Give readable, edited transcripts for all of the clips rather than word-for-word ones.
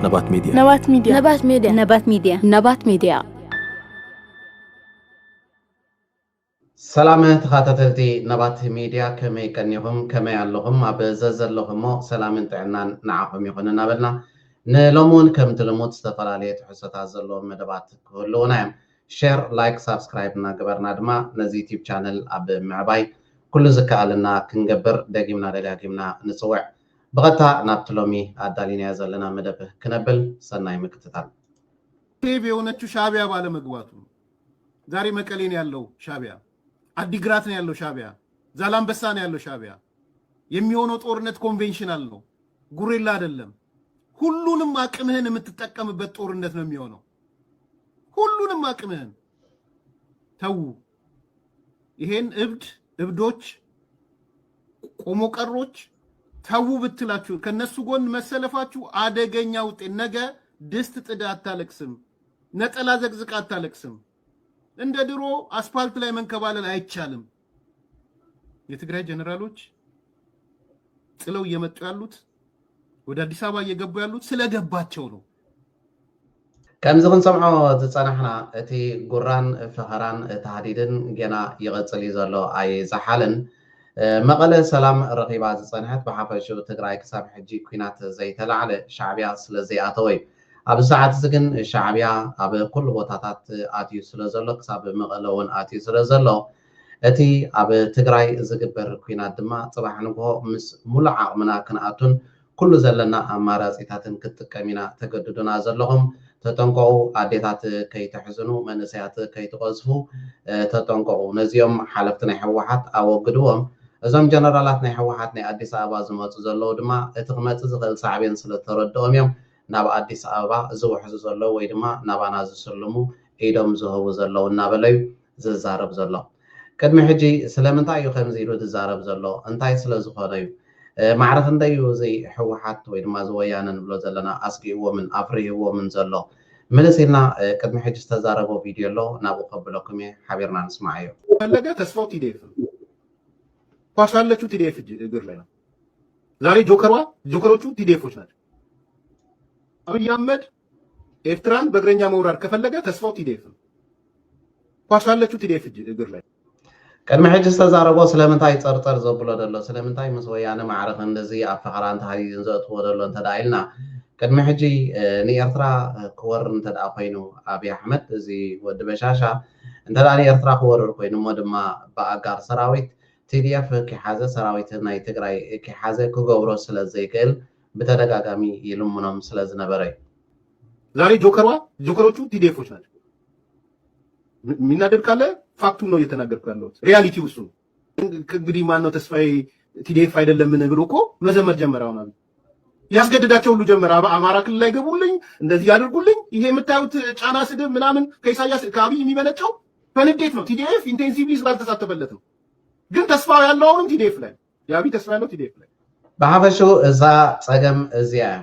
نبات ميديا. نبات ميديا. نبات ميديا. نبات ميديا. نبات ميديا. سلامة تخاتتلتي نبات ميديا كمي كنيهم كمي اللهم أبززل لهم سلامة عنان نعهم يخون نابلنا نلومون كم تلموت استفالالية حسة عزلهم مدبات كلنا شير لايك سبسكرايب نقبرنا دما نزي تيب channel أب معباي كل زكاة لنا كنقبر داقيمنا نسوع بغتا نابتلومي عدالين يزلنا مدبه كنبل سناي مكتتال تيبي ونتشو شابيا بالا مقواتو زاري مكالين يالو شابيا አዲግራት ነው ያለው ሻቢያ ዛላምበሳ ነው ያለው ሻቢያ የሚሆነው ጦርነት ኮንቬንሽናል ነው ጉሪላ አይደለም ሁሉንም አቅምህን የምትጠቀምበት ጦርነት ነው የሚሆነው ሁሉንም አቅምህን ተው ይሄን እብዶች ቆሞ ቀሮች ተው ብትላችሁ ከነሱ ጎን መሰለፋችሁ አደገኛ ውጤት ነገ ድስት ጥዳ አታለቅስም ነጠላ ዘቅዝቃ አታለቅስም እንደ ድሮ አስፋልት ላይ መንከባለል አይቻልም የትግራይ ጀነራሎች ጥለው እየመጡ ያሉት ወደ አዲስ አበባ እየገቡ ያሉት ስለገባቸው ነው كم زغن سمعوا تصنحنا اتي قران فخران تهديدن جنا يغتسل يزلو اي زحالن مقالة سلام رقيبات تصنحت بحافشو تقرأي كساب حجي كوينات زي تلعل شعبية سلزي اتوي أب ساعات زغن شعبية أب كل بوتاتات آتيو سلزلو كساب مقالون آتيو سلزلو اتي أب تقرأي زغبر كوينات دما صباح نقو مس ملعا منا كناتون كل زلنا أمارز إتاتن كتكامينا تقددنا زلهم تتنقعوا عديتات كي تحزنوا منسيات كي تغزفوا تتنقعوا نزيوم حالفتنا حوحات أو قدوهم زم جنرالاتنا حوحاتنا أديس أبا زمات زلو دما اتغمت زغل صعبين سلطردهم يوم نابا أديس أبا زو حزو زلو ويدما نابا نازو سلمو إيدوم زهو زلو نابلو ززارب زلو كدمي حجي سلامنتاي يخمزيرو تزارب زلو انتاي سلزخونيو معرفة نديو زي حوحات ويدما زويانا نبلو زلنا أسقي ومن أفريه ومن زلو ملسينا كدمي حجي استزاربو فيديو لو نابو قبلكم حبيرنا نسمعيو فلقى تسفو تيديف فاشالة تيديف يقول لنا زاري جوكروቹ تيديفوች ናቸው አብይ አህመድ ኤርትራን በእግረኛ መውራር ከፈለገ ተስፋው ቲዴፍ ፋሻለቹ ቲዴፍ ይግር ላይ قد ما حجز تزاربو سلامنتاي صرصر زبلو دلو سلامنتاي مس ويانا معرخ اندزي افقران تحديدن زوتو دلو انت دايلنا قد ما حجي ني ارترا كور انت دا خوينو ابي احمد زي ود بشاشا انت داني ارترا كور خوينو مدما باغار سراويت تيديف كي حازه سراويت ناي تግራይ كي حازه كغبرو سلازيكل بتدغاغامي يلمنم سلاز نبري ዛሬ ጆከሮቹ ቲዴፎች ናቸው ሚናደር ካለ ፋክቱ ነው እየተናገርኩ ያለሁት ሪያሊቲው እሱ እንግዲህ ማን ነው ተስፋዬ ቲዴፍ አይደለም ምን ብሎ እኮ መዘመር ጀመራው ነው ያስገድዳቸው ሁሉ ጀመራ አማራ ክልል ላይ ገቡልኝ እንደዚህ ያደርጉልኝ ይሄ የምታዩት ጫና ስድብ ምናምን ከኢሳያስ ከአብይ የሚመነጨው በንዴት ነው ቲዴፍ ኢንቴንሲቭሊ ስላልተሳተፈለት ነው ግን ተስፋው ያለው አሁን ቲዴፍ ላይ ያብይ ተስፋ ያለው ቲዴፍ ላይ بحبشو إذا صقم إزياء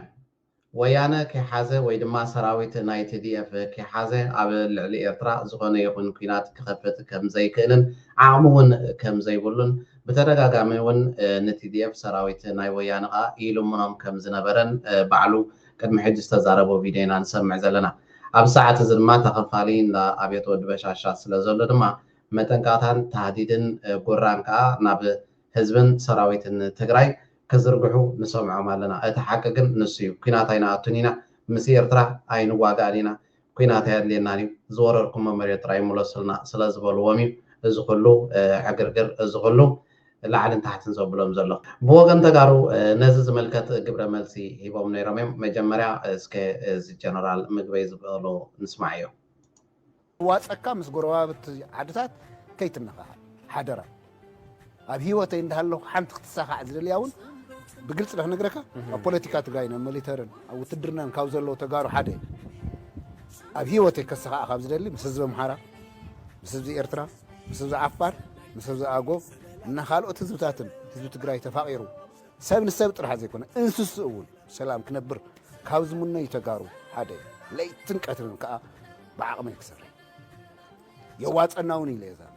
ويانا كحازة ويدما سراويت نايت دي اف كحازة قبل الإيرتراء زغنة يكون كينات كخفت كم زي كيلن عامون كم زي بولن بترجع قامون نتي دي اف سراويت ناي ويانا إيلو منام كم زنبرن بعلو قد محج استزاربو فيدينا نسمع زلنا أب ساعة زلما تخفالين لا أبيت ود بشاشات سلزول دما متنقاتان تهديدن قرانكا ناب حزبن سراويت تግራይ كزرقحو نسمع مالنا اتحققن نسيو كيناتاينا اتنينا مسي ارترا اين واغانينا كيناتاي ليناني زورركم مريت راي ملسلنا سلازبل ومي از كله عقرقر از كله لعلن تحت نزبلهم زلو بوغن تغارو نزز ملكت قبر ملسي هيبوم نيرمم مجمريا اسك از جنرال مغبيز بلو نسمعيو واصكا مس غروابت عدتات كيتنخا حدرا اب هيوتي اندهلو حنت اختصاخ عزلياون بقلت له نقرك البوليتيكا تغاينا ميليترن او تدرنان كاو زلو تغارو حده اب هيوتي كسخا خاب زدلي مسزب محارا مسزب ايرترا مسزب عفار مسزب اغو ان خالوت حزبتاتن حزب تغراي تفاقيرو سب نسب طرح زيكون انسس اول سلام كنبر كاو زمنا يتغارو حده لي تنقتن كا بعقم يكسر يواصناوني ليزا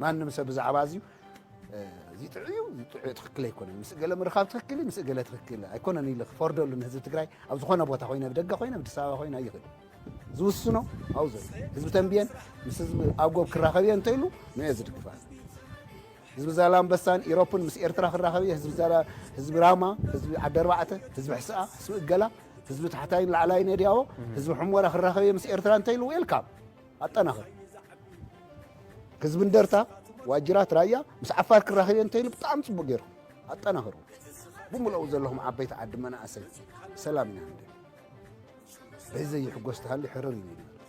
ማንም ሰብ ዛዕባዚው زيتعيو تخكل يكون مسألة مرخاب تخكلي مسألة تخكل يكون أنا اللي فردوا لأن هذا تجري أو زخنا بوتا خوينا بدقة خوينا بدساوا خوينا يخد زوسنا أو زي هذا تنبين مسز أبغى كراخبيا أنتيلو ما يزيد كفاية هذا زالام بسان إيروبن مس إيرترا كراخبيا هذا زالا هذا راما هذا عبر وعته هذا حساء هذا الجلا هذا تحتاين العلاين يدياو هذا حمورة كراخبيا مس إيرترا أنتيلو ويلكام أتناخر كذب درتا واجرات رايا مس عفار كراخبيا أنتيلو بطعم صبغير أتناخرو بملأ وزلهم عبيت عد منا أسي سلامنا بهذا يحقوست هاللي حررني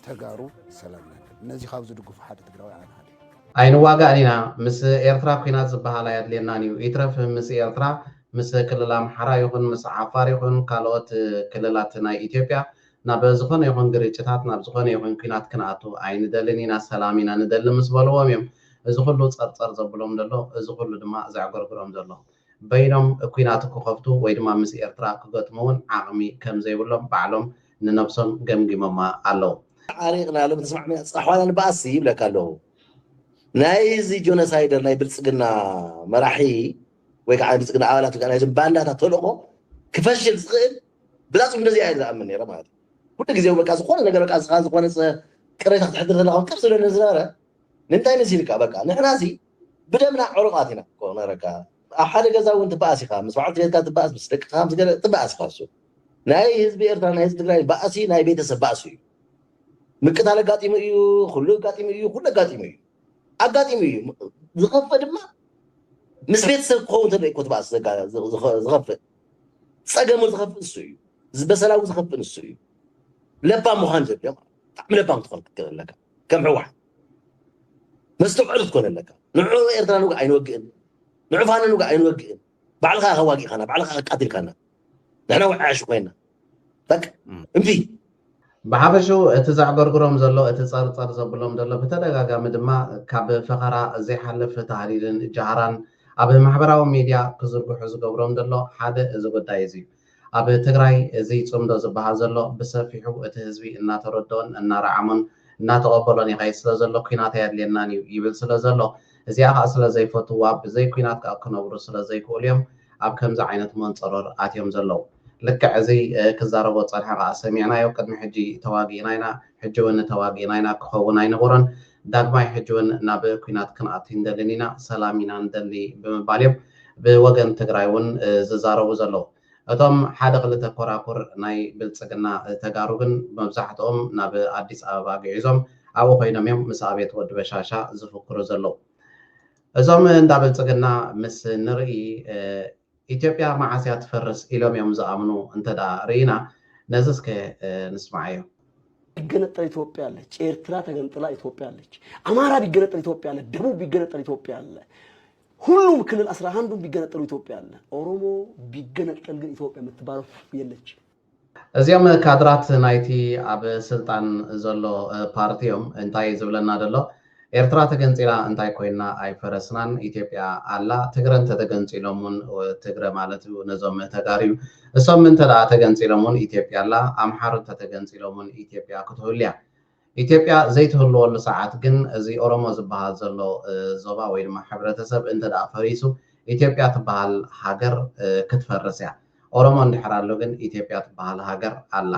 تجارو سلامنا الناس يخافوا يدقوا في حادث تجراوي عن هذه أين واقعنا مس إيرترا كنا زبها لا يدلنا نيو يترف مس إيرترا مس كللام حرا يكون مس عفار يكون كالوت كللاتنا إثيوبيا نبزخون يكون قريتشات نبزخون يكون كنات كناتو أين دلنينا سلامنا ندل مس بالوام يوم زخلو تصر زبلهم دلو زخلو دما زعقر قرام دلو بينهم كنات كخفتو ويدما مس إيرترا كقطمون عقمي كم زي بلهم بعلم ننفسهم جمجمة الله عريقنا لما تسمع من أحوالا بأسي لك له نايزي جونسايدر ناي بلصقنا مراحي ويقع بلصقنا عائلات وكان يجب باندات تطلقه كفشل صغير بلاصو من زي عايز أمني رماد كل جزء بقى زخون نقدر بقى زخان زخون كريت تحضر لهم كبسوا للنزارة ننتهي نسيلك بقى نحن ناسي بدأنا عروقاتنا كنا ركا أحد جزء وأنت بأسي خامس وعطت كانت بأس بس لك خامس جل تبأس خاصو ناي حزب إيرترا ناي حزب تግራይ بأسي ناي ቤተሰብ بأسي ምክታለ ጋጢም እዩ ሁሉ ጋጢም እዩ ሁሉ ጋጢም እዩ አጋጢም እዩ ዝኸፈ ድማ ምስ ቤተሰብ ክኸውን ተለይ እኮ ትባስ ዝኸፈ ፀገሙ ዝኸፈ እሱ እዩ ዝበሰላው ዝኸፈ እሱ እዩ ለባ ምዃን ዘብዮ ጣዕሚ ለባም ትኾን ክትከለካ ከም ሕዋሕ መስተውዕል ትኮን ኣለካ ንዑ ኤርትራ ንጉ ኣይንወግእን ንዑ ፋነ ንጉ ኣይንወግእን ባዕልኻ ኸዋጊእኻና ባዕልኻ ቃቲልካና نحن وعاش ويننا تك امبي بحبشو اتزعقرقرهم زلو اتتصرصر زبلهم دلو بتدغاغام دما كاب فقرا زي حلف تحريرن جهران اب محبراو ميديا كزرغو زغبرهم دلو حدا زغداي زي اب تግራይ زي صمدو زبها زلو بسفيحو ات حزبي እና ተረዶን እና رعمن እና ተቀበሎን ይخاي ስለ ዘሎ ኩናት ያድለና ይብል ስለ ዘሎ እዚያ ኻ ስለ ዘይፈትዋ بزي ኩናት ካ ክነብሩ ስለ ዘይኮልዮም اب كمز عينت منصرر آتيهم زلوا لك عزي كزاربو صالحة سمعنا يوقد محجي تواقيناينا حجوان تواقيناينا كخوناينا ورن داقماي حجوان ناب كينات كناتين دلنينا سلامينا ندلي بمباليب بوغن تقرايون زاربو زلوا اتوم حادق لتقراكور ناي بلتسقنا تقاروغن بمزاحتهم ناب عديس آبا قيزهم او خينا ميم مسابيت ود بشاشا زفكرو زلوا ازوم ندابل تسقنا مس نرئي ኢትዮጵያ ማዓስያ ትፈርስ ኢሎም እዮም ዝኣምኑ እንተዳ ርኢና ነዚስ ከ ንስማዓዮ ቢገነጠል ኢትዮጵያ አለች ኤርትራ ተገንጥላ ኢትዮጵያ አለች አማራ ቢገነጠል ኢትዮጵያ አለ ደቡብ ቢገነጠል ኢትዮጵያ አለ ሁሉም ክልል 11 ቢገነጠሉ ኢትዮጵያ አለ ኦሮሞ ቢገነጠል ግን ኢትዮጵያ የምትባለው የለች እዚያም ካድራት ናይቲ ኣብ ስልጣን ዘሎ ፓርቲዮም እንታይ ዝብለና ደሎ ኤርትራ ተገንፂላ እንታይ ኮይና ኣይፈረስናን ኢትዮጵያ ኣላ ትግረን ተገንፂሎምን ትግረ ማለት ነዞም ተጋሪዩ እሶም እንተዳ ተገንፂሎምን ኢትዮጵያ ኣላ ኣምሓር ተገንፂሎምን ኢትዮጵያ ክትህልያ ኢትዮጵያ ዘይትህልወሉ ሰዓት ግን እዚ ኦሮሞ ዝበሃል ዘሎ ዞባ ወይ ድማ ሕብረተሰብ እንተዳ ፈሪሱ ኢትዮጵያ ትበሃል ሃገር ክትፈርስ እያ ኦሮሞ እንድሕር ኣሎ ግን ኢትዮጵያ ትበሃል ሃገር ኣላ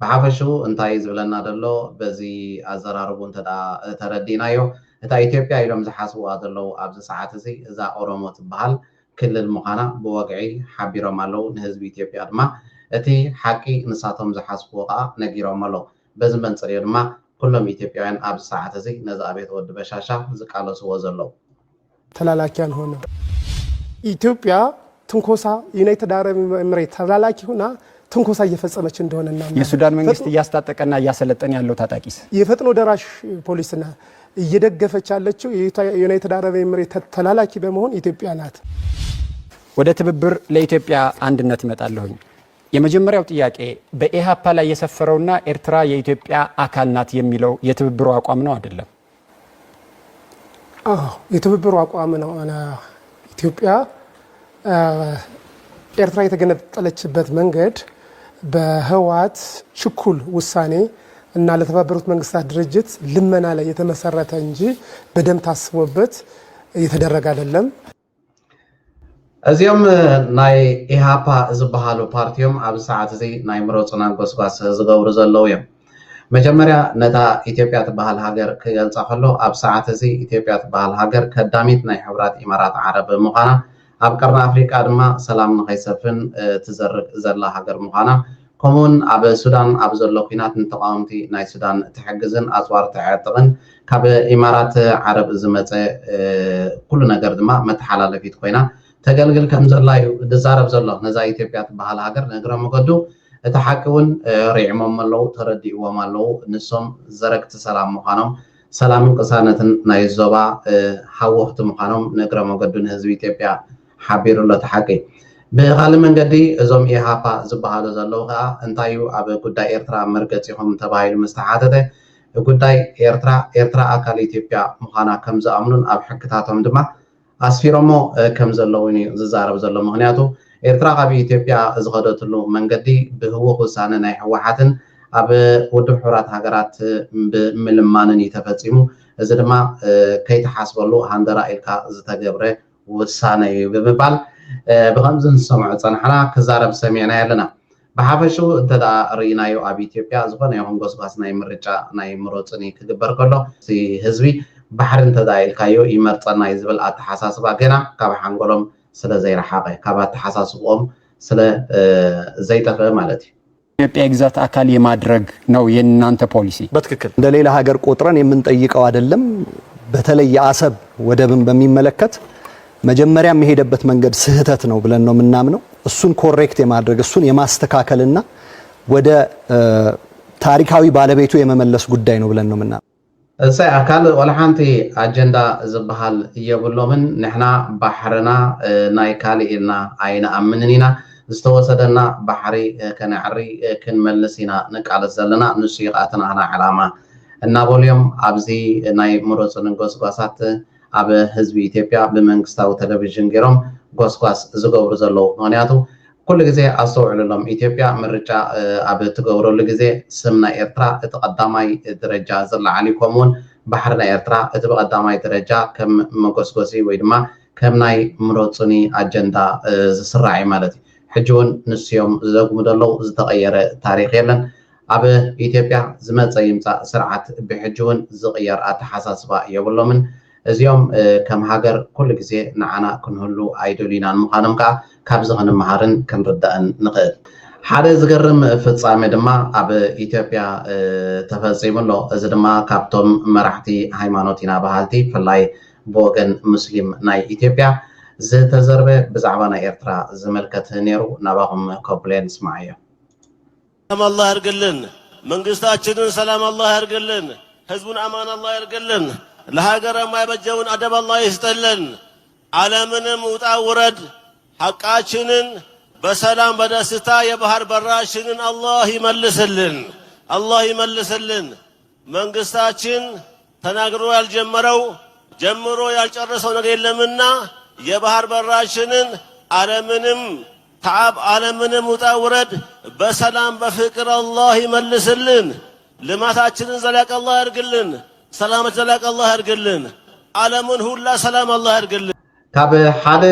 بحافشو انتاي زبلنا دلو بزي ازراربو انتدا تردينايو اتا ايتيوبيا يلوم زحاسبو دلو ابز ساعات زي اذا اورومو تبحال كل المقانا بوقعي حبيرو مالو نهزب ايتيوبيا دما اتي حقي نساتهم زحاسبو نغيرو مالو بزمن صريو دما كلهم ايتيوبيان ابز ساعات زي نزا بيت ود بشاشا زقالسو وزلو تلالاكيان هنا ايتيوبيا تنكوسا يونايتد عرب امارات تلالاكي هنا ትንኮሳ እየፈጸመች እንደሆነና የሱዳን መንግስት እያስታጠቀና እያሰለጠነ ያለው ታጣቂስ የፈጥኖ ደራሽ ፖሊስና እየደገፈች ያለችው የዩናይትድ አረብ ኤሚሬት ተላላኪ በመሆን ኢትዮጵያ ናት። ወደ ትብብር ለኢትዮጵያ አንድነት ይመጣልሁኝ። የመጀመሪያው ጥያቄ በኢሃፓ ላይ የሰፈረውና ኤርትራ የኢትዮጵያ አካል ናት የሚለው የትብብሩ አቋም ነው አይደለም? የትብብሩ አቋም ነው። ኢትዮጵያ ኤርትራ የተገነጠለችበት መንገድ በህዋት ችኩል ውሳኔ እና ለተባበሩት መንግስታት ድርጅት ልመና ላይ የተመሰረተ እንጂ በደም ታስቦበት የተደረገ አይደለም። እዚኦም ናይ ኢሃፓ ዝበሃሉ ፓርቲዮም ኣብ ሰዓት እዚ ናይ ምሮፅና ጎስጓስ ዝገብሩ ዘለው እዮም መጀመርያ ነታ ኢትዮጵያ ትበሃል ሃገር ክገልጻ ከሎ ኣብ ሰዓት እዚ ኢትዮጵያ ትበሃል ሃገር ቀዳሚት ናይ ሕብራት ኢማራት ዓረብ ምዃና ኣብ ቀርኒ ኣፍሪቃ ድማ ሰላም ንኸይሰፍን ትዘርግ ዘላ ሃገር ምዃና ከምኡውን ኣብ ሱዳን ኣብ ዘሎ ኩናት ንተቃወምቲ ናይ ሱዳን ትሕግዝን ኣፅዋር ትዕጥቕን ካብ ኢማራት ዓረብ ዝመፀ ኩሉ ነገር ድማ መተሓላለፊት ኮይና ተገልግል ከም ዘላ እዩ ዝዛረብ ዘሎ ነዛ ኢትዮጵያ ትበሃል ሃገር ንእግረ መገዱ እቲ ሓቂ እውን ሪዕሞም ኣለው ተረዲእዎም ኣለው ንሶም ዘረግቲ ሰላም ምዃኖም ሰላምን ቅሳነትን ናይ ዞባ ሃወኽቲ ምዃኖም ንእግረ መገዱ ንህዝቢ ኢትዮጵያ ሓቢሩሎ እቲ ሓቂ ብኻልእ መንገዲ እዞም ኢሃፓ ዝበሃሉ ዘለው ከዓ እንታይ እዩ ኣብ ጉዳይ ኤርትራ መርገፂኹም ተባሂሉ ምስተሓተተ ጉዳይ ኤርትራ ኣካል ኢትዮጵያ ምዃና ከም ዝኣምኑን ኣብ ሕግታቶም ድማ ኣስፊሮሞ ከም ዘለው ዝዛረብ ዘሎ ምክንያቱ ኤርትራ ካብ ኢትዮጵያ ዝኸደትሉ መንገዲ ብህወኽ ውሳነ ናይ ህወሓትን ኣብ ውድብ ሕቡራት ሃገራት ብምልማንን ተፈፂሙ እዚ ድማ ከይተሓስበሉ ሃንደራ ኢልካ ዝተገብረ ውሳነ እዩ ብምባል ብከምዚ ንሰምዖ ፀናሕና ክዛረብ ሰሚዕና ኣለና ብሓፈሹ እንተዳ ርኢናዮ ኣብ ኢትዮጵያ ዝኾነ ይኹን ጎስጓስ ናይ ምርጫ ናይ ምሮፅኒ ክግበር ከሎ ህዝቢ ባሕሪ እንተዳኢልካዮ ይመርፀና እዩ ዝብል ኣተሓሳስባ ገና ካብ ሓንጎሎም ስለ ዘይረሓቀ ካብ አተሐሳስቦም ስለ ዘይጠፈ ማለት ነው። ኢትዮጵያ የግዛት አካል የማድረግ ነው የእናንተ ፖሊሲ? በትክክል እንደ ሌላ ሀገር ቆጥረን የምንጠይቀው አይደለም። በተለይ የአሰብ ወደብን በሚመለከት መጀመሪያ የሚሄደበት መንገድ ስህተት ነው ብለን ነው የምናምነው። እሱን ኮሬክት የማድረግ እሱን የማስተካከልና ወደ ታሪካዊ ባለቤቱ የመመለስ ጉዳይ ነው ብለን ነው የምናምነው። እሰይ አካል ወላሓንቲ አጀንዳ ዝበሃል የብሎምን ንሕና ባሕርና ናይ ካልኢና አይና አምንኒና ዝተወሰደና ባሕሪ ከነዕሪ ክንመልስ ኢና ንቃለስ ዘለና ንሱ ይቃተናና ዓላማ እናበልዮም ኣብዚ ናይ ምሮፅን ጎስጓሳት ኣብ ህዝቢ ኢትዮጵያ ብመንግስታዊ ቴሌቪዥን ገይሮም ጎስጓስ ዝገብሩ ዘለው ምክንያቱ ኩሉ ግዜ ኣስተውዕለሎም ኢትዮጵያ ምርጫ ኣብ ትገብረሉ ግዜ ስምና ኤርትራ እቲ ቀዳማይ ደረጃ ዝለዓል ከምኡውን ባሕሪ ናይ ኤርትራ እቲ ብቀዳማይ ደረጃ ከም መጎስጎሲ ወይ ድማ ከም ናይ ምሮፅኒ አጀንዳ ዝስራዕ ማለት እዩ። ሕጂ እውን ንስዮም ዝዘግሙ ዘለው ዝተቀየረ ታሪክ የለን። ኣብ ኢትዮጵያ ዝመፀ ይምፃእ ስርዓት ብሕጂ እውን ዝቅየር ኣተሓሳስባ የብሎምን። እዚኦም ከም ሃገር ኩሉ ግዜ ንዓና ክንህሉ ኣይደልዩናን ምዃኖም ከዓ ካብዚ ክንመሃርን ክንርዳእን ንኽእል። ሓደ ዝገርም ፍፃሜ ድማ ኣብ ኢትዮጵያ ተፈፂሙሎ። እዚ ድማ ካብቶም መራሕቲ ሃይማኖት ኢና ባህልቲ ብፍላይ ብወገን ሙስሊም ናይ ኢትዮጵያ ዝተዘርበ ብዛዕባ ናይ ኤርትራ ዝምልከት ነይሩ። ናባኹም ኮብሌን ስማዕ እዮም። ሰላም አላህ ያርግልን፣ መንግስታችንን ሰላም አላህ ያርግልን፣ ህዝቡን አማን አላህ ያርግልን፣ ለሀገር የማይበጀውን አደብ አላህ ይስጥልን። ዓለምንም ውጣ ውረድ ሐቃችንን በሰላም በደስታ የባህር በራችንን አላህ ይመልስልን፣ አላህ ይመልስልን። መንግስታችን ተናግሮ ያልጀመረው ጀምሮ ያልጨረሰው ነገር የለምና የባህር በራችንን ዓለምንም ተዓብ ዓለምንም ውጣ ውረድ በሰላም በፍቅር አላህ ይመልስልን። ልማታችንን ዘላቂ አላህ ያርግልን፣ ሰላማችን ዘላቂ አላህ ያርግልን። ዓለምን ሁላ ሰላም አላህ ያርግልን። ካብ ሓደ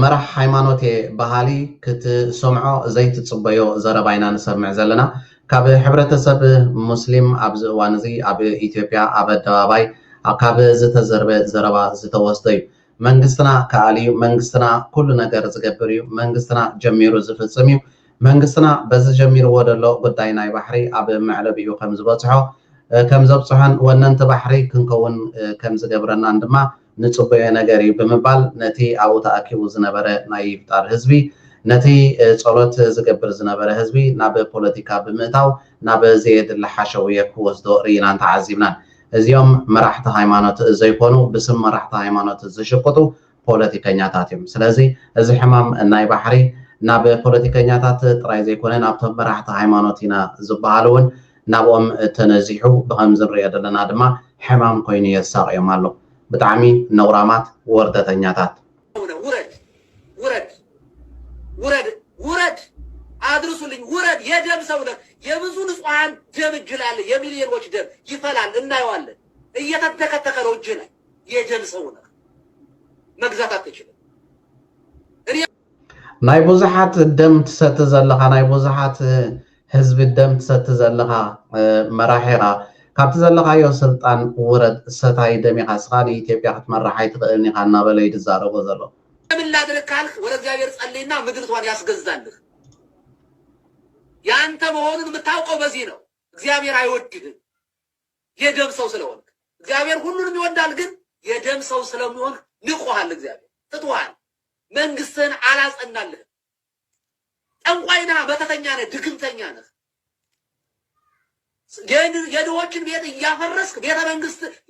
መራሕ ሃይማኖት ባህሊ ክትሰምዖ ዘይትፅበዮ ዘረባ ኢና ንሰምዕ ዘለና። ካብ ሕብረተሰብ ሙስሊም ኣብዚ እዋን እዚ ኣብ ኢትዮጵያ ኣብ ኣደባባይ ካብ ዝተዘርበ ዘረባ ዝተወስደ እዩ። መንግስትና ከኣልዩ፣ መንግስትና ኩሉ ነገር ዝገብር እዩ፣ መንግስትና ጀሚሩ ዝፍፅም እዩ፣ መንግስትና በዚ ጀሚርዎ ዘሎ ጉዳይ ናይ ባሕሪ ኣብ መዕለብ እዩ ከም ዝበፅሖ ከም ዘብፅሖን ወነንቲ ባሕሪ ክንከውን ከም ዝገብረናን ድማ ንፅበዮ ነገር እዩ ብምባል ነቲ ኣብኡ ተኣኪቡ ዝነበረ ናይ ይፍጣር ህዝቢ ነቲ ፀሎት ዝገብር ዝነበረ ህዝቢ ናብ ፖለቲካ ብምእታው ናብ ዘየድሊ ሓሸውየ ክወስዶ ርኢናን ተዓዚብናን። እዚኦም መራሕቲ ሃይማኖት ዘይኮኑ ብስም መራሕቲ ሃይማኖት ዝሽቅጡ ፖለቲከኛታት እዮም። ስለዚ እዚ ሕማም ናይ ባሕሪ ናብ ፖለቲከኛታት ጥራይ ዘይኮነ ናብቶም መራሕቲ ሃይማኖት ኢና ዝበሃሉ እውን ናብኦም ተነዚሑ ብከምዚ ንሪኦ ዘለና ድማ ሕማም ኮይኑ የሳቅዮም ኣሎ። ብጣዕሚ ነውራማት ወርደተኛታት ውረድ ውረድ ውረድ ውረድ አድርሱልኝ ውረድ። የደም ሰው ነህ። የብዙ ንጹሃን ደም እጅ ላይ አለ። የሚሊዮኖች ደም ይፈላል፣ እናየዋለን። እየተተከተከ ነው እጅ ላይ። የደም ሰው ነህ። መግዛት አትችልም። ናይ ብዙሓት ደም ትሰቲ ዘለኻ ናይ ብዙሓት ህዝቢ ደም ትሰቲ ዘለኻ መራሒኻ ካብቲ ዘለኻዮ ስልጣን ውረድ ሰታይ ደሚኻ ስኻ ንኢትዮጵያ ክትመራሕ ኣይትኽእልን ኢኻ እናበለ ይዛረቦ ዘሎ ምን ላድርግ ወደ እግዚአብሔር ጸልይና ምድርቷን ያስገዛልህ ያንተ መሆኑን የምታውቀው በዚህ ነው እግዚአብሔር አይወድህም የደም ሰው ስለሆንክ እግዚአብሔር ሁሉንም ይወዳል ግን የደም ሰው ስለሚሆን ንቆሃል እግዚአብሔር ትቷል መንግስትን አላጸናልህ ጠንቋይና በተተኛ ነህ ድግምተኛ ነህ የድሆችን ቤት እያፈረስክ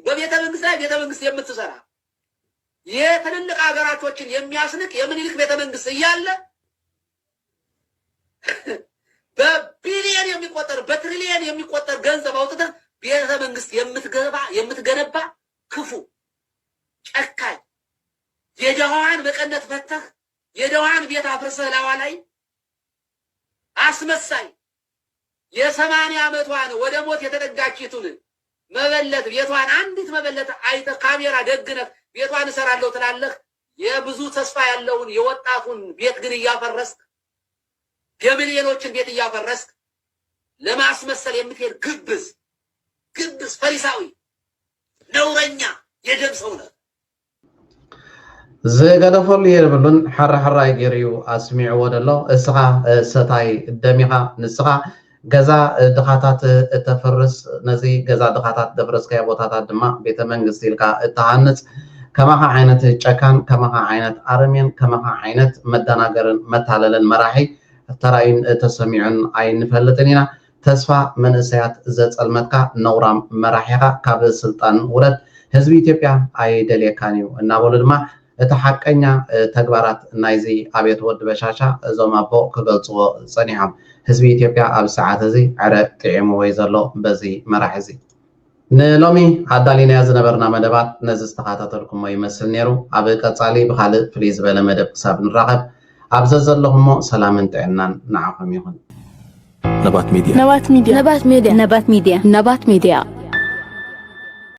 በቤተ መንግስት ላይ ቤተ መንግስት የምትሰራ የትልልቅ ሀገራቶችን የሚያስንቅ የምኒልክ ቤተ መንግስት እያለ በቢሊየን የሚቆጠር በትሪሊየን የሚቆጠር ገንዘብ አውጥተህ ቤተ መንግስት የምትገነባ ክፉ ጨካኝ የደሃዋን መቀነት ፈተህ የደሃዋን ቤት አፍርሰህ ላዋ ላይ አስመሳይ የ80 ዓመቷን ወደ ሞት የተጠጋችቱን መበለት ቤቷን አንዲት መበለት አይተ ካሜራ ደግነህ ቤቷን እሰራለሁ ትላለህ የብዙ ተስፋ ያለውን የወጣቱን ቤት ግን እያፈረስክ የሚሊዮኖችን ቤት እያፈረስክ ለማስመሰል የምትሄድ ግብዝ ፈሪሳዊ ነውረኛ የደም ሰው ነህ ዝገደፈሉ የብሉን ሓራሓራይ ገይሩ ኣስሚዕዎ ደሎ እስኻ ሰታይ ደሚኻ ንስኻ ገዛ ድኻታት እተፈርስ ነዚ ገዛ ድኻታት ደፍረስካዮ ቦታታት ድማ ቤተ መንግስቲ ኢልካ እተሃንፅ ከማኻ ዓይነት ጨካን ከማኻ ዓይነት ኣረሜን ከማኻ ዓይነት መደናገርን መታለልን መራሒ ተራእዩን ተሰሚዑን ኣይንፈልጥን ኢና ተስፋ መንእሰያት ዘፀልመትካ ነውራም መራሒኻ ካብ ስልጣን ውረድ ህዝቢ ኢትዮጵያ ኣይደልየካን እዩ እናበሉ ድማ እቲ ሓቀኛ ተግባራት ናይዚ ኣብየት ወዲ በሻሻ እዞም ኣቦ ክገልፅዎ ፀኒሖም ህዝቢ ኢትዮጵያ ኣብ ሰዓት እዚ ዕረ ጥዒሙ ወይ ዘሎ በዚ መራሒ እዚ ንሎሚ ኣዳሊናያ ዝነበርና መደባት ነዚ ዝተኸታተልኩሞ ይመስል ነይሩ ኣብ ቀፃሊ ብካልእ ፍልይ ዝበለ መደብ ክሳብ ንራኸብ ኣብዘ ዘለኹሞ ሰላምን ጥዕናን ንዓኹም ይኹን ነባት ሚድያ